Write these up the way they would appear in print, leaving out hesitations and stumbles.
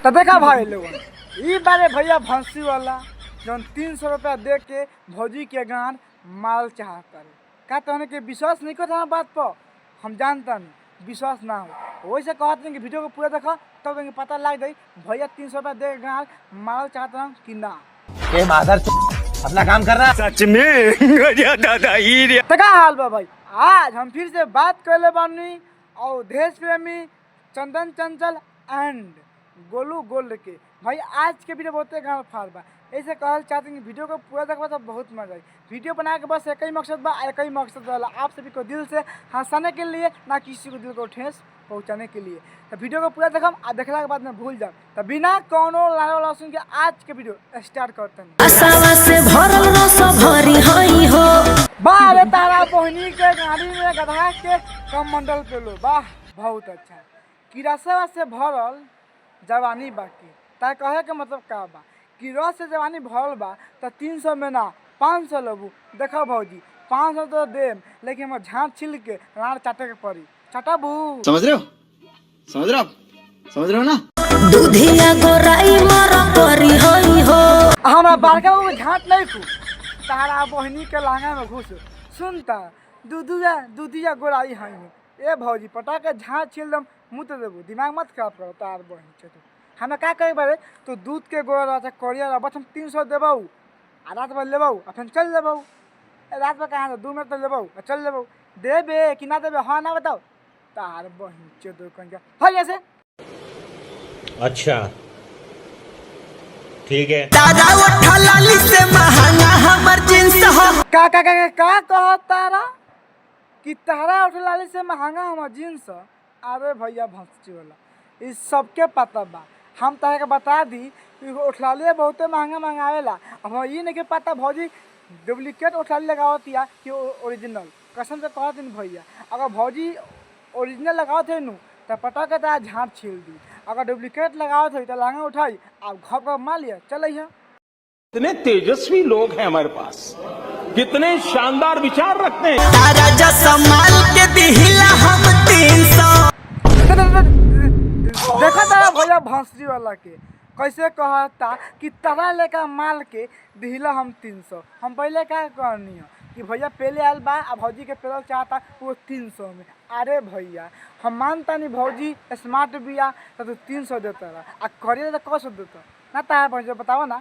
तो देखा भाई लोगन ई बारे भैया भंसी वाला जौन 300 रुपया दे के भौजी के गान माल चाहता रहे का तहने के विश्वास नहीं करता बात पर हम जानता नहीं विश्वास ना हो वैसे कहते हैं कि वीडियो को पूरा देखो तब तो पता लग जाए भैया 300 रुपया दे के गान माल चाहता हूँ कि ना। अपना काम कर रहा सच में दादा ही तो का हाल बा भाई आज हम फिर से बात कर ले बानी और देश प्रेमी चंदन चंचल एंड गोलू गोल्ड के भाई आज के वीडियो बहुत गाँव फार बा ऐसे कहल चाहते हैं कि वीडियो को पूरा देखा तो बहुत मजा आई। वीडियो बना के बस एक ही मकसद बा एक ही मकसद वाला आप सभी को दिल से हंसाने के लिए ना किसी को दिल को ठेस पहुंचाने के लिए। तो वीडियो को पूरा देखम आ देखला के बाद में भूल जाओ तो बिना कोनो लाने वाला सुन के आज के वीडियो स्टार्ट करते हैं। आसावा से भरल रस भरी हई हो बारे तारा बहनी के गाड़ी में गधा के कम मंडल पे लो वाह बहुत अच्छा किरासवा से भरल जवानी बाकी ता कहे के मतलब का बा कि रस से जवानी भरल बा तो 300 में ना 500 लेबू देखो भौजी 500 तो देम लेकिन हम झाँट छिल के लाड़ चाटे के पड़ी चाटाबू समझ रहे हो ना दूधिया गोराई मर परी हई हो हमारा बारका में झाँट नहीं खू तारा बहनी के लहंगा में घुस सुनता दूधिया गोराई हई हो ए भौजी पटा के झाँट छिल दम मुँह तो देबू दिमाग मत खराब करो तार बहन के तो हमें का कहे बारे तो दूध के गोर अच्छा करिया रहा बस हम 300 देबू आ रात भर लेबू आ फिर चल देबू रात भर कहाँ 2 मिनट तो लेबू आ चल देबू देबे कि ना देबे हाँ ना बताओ तार बहन के दो कंजा हो जैसे अच्छा ठीक है दादा उठा लाली से महंगा हमर जींस हो का कह तारा कि तारा उठलाली से महंगा हमार जींस अरे भैया भंसी वाला इस सबके पता बा हम तारे के बता दी कि उठलाली बहुते महंगा मंगावेला अब ये नहीं के पता भौजी डुप्लीकेट उठलाली लगावतिया कि ओरिजिनल कसम से कहत नहीं भैया अगर भौजी ओरिजिनल लगावत है नु तो पता के तारा झाँट छील दी अगर डुप्लीकेट लगावत है तो लहंगा उठाई आप घर मार लिया चल कितने तेजस्वी लोग हैं हमारे पास कितने शानदार विचार रखते हैं तारा जैसा माल के दिहिला हम 300 देखा तारा भैया भंसरी वाला के कैसे कहता कि तारा लेकर माल के दिहिला हम 300 हम पहले क्या कहनी है कि भैया पहले आयल बा आ भौजी के पेरल चाहता वो 300 में अरे भैया हम मानता नहीं भौजी स्मार्ट बिया तो 300 देता रहा आ करिया तो कौ सौ देता ना तारा भैया बताओ ना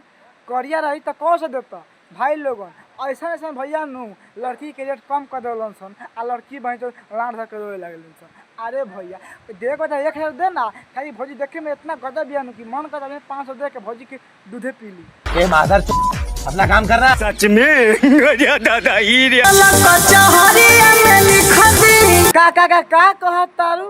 करिया रही तो कौ सौ देता भाई लोगन ऐसा भैया नू लड़की के रेट कम कर दिलन सन आ लड़की भाई तो लाड़ धर के रोए लगलन सन अरे भैया देखो तो 1000 दे ना खाली भौजी देखे में इतना गजब बिया कि मन करता है 500 दे के भौजी के दूधे पी ली ए मादर अपना काम कर रहा सच में दादा ही कचहरिया में लिख दी का कह तारू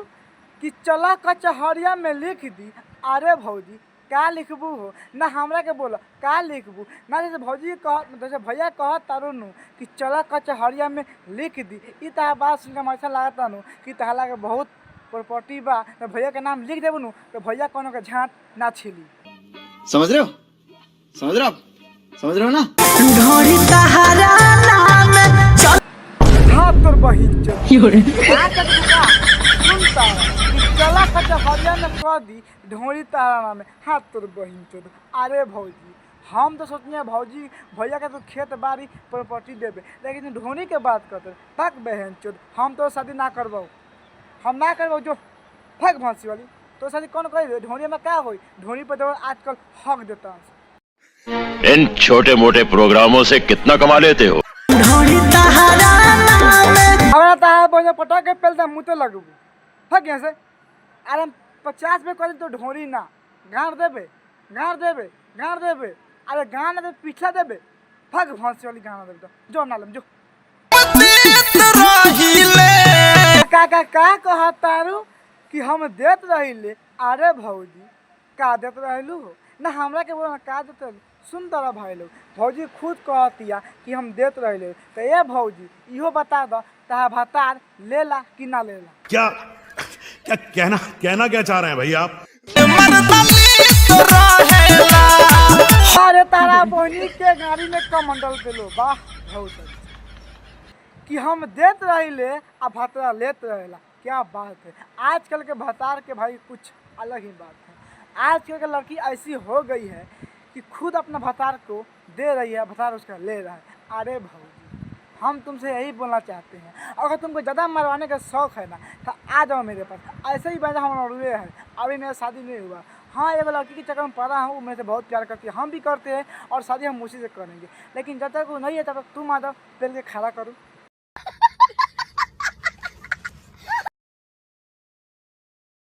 कि चला कचहरिया में लिख दी अरे भौजी का लिखबू हो ना हमरा के बोला का लिखबू ना जैसे भौजी कह जैसे भैया कह तारू नु कि चला कचहरिया में लिख दी ई ता बात सुन के ऐसा लागता नु कि तहला के बहुत प्रॉपर्टी बा तो भैया के नाम लिख देबू नु तो भैया कोनो के झाँट ना छिली समझ रहे हो ना ढोरी तहरा नाम चल हाँ तोर बहिन सुनता चला कचहरिया में कह दी ढोरी तारा में हाथ तोर बहिन चोद अरे भौजी हम तो सोचने भौजी भैया के तो खेत बाड़ी प्रॉपर्टी देवे लेकिन ढोनी के बात करते तक बहन चोद हम तो शादी ना करबो हम ना करबो जो फक भंसी वाली तो शादी कौन करे ढोनी में क्या होई ढोनी पर तो आजकल हक देता इन छोटे मोटे प्रोग्रामों से कितना कमा लेते हो ढोरी तहरा नाम हमरा तारा बोझ पटा के पेलता मुँह तो लगबू फक यहाँ से अरे 50 में कर तो ढोरी ना गाड़ देबे अरे गाड़ ना दे पीछा देबे फक भंसी वाली गाना देबे जो ना लेम जो का कह तारू कि हम देत रहिले अरे भौजी का देत रहलू हो ना हमरा के बोला का देत रहलू सुन तारा भाई लोग भौजी खुद कहतिया कि हम देत रहिले तो ये भौजी इहो बता दो ताहा भतार लेला कि ना लेला क्या क्या चाह रहे हैं भाई आप अरे तारा बहनी के गाड़ी में कमंडल पे लो वाह बहुत अच्छा कि हम देत रहिले आ भतरा लेत रहेला क्या बात है आजकल के भतार के भाई कुछ अलग ही बात है आजकल की लड़की ऐसी हो गई है कि खुद अपना भतार को दे रही है, भतार उसका ले रहा है। अरे भाई हम तुमसे यही बोलना चाहते हैं, अगर तुमको ज़्यादा मरवाने का शौक़ है ना तो आ जाओ मेरे पास। ऐसे ही वैसा हम रुए हैं, अभी मेरा शादी नहीं हुआ। हाँ एक लड़की के चक्कर में पड़ा हूँ, वो मेरे से बहुत प्यार करती है, हम भी करते हैं और शादी हम उसी से करेंगे। लेकिन जब तक वो नहीं है तब तक तुम आ जाओ, पहले खड़ा करो।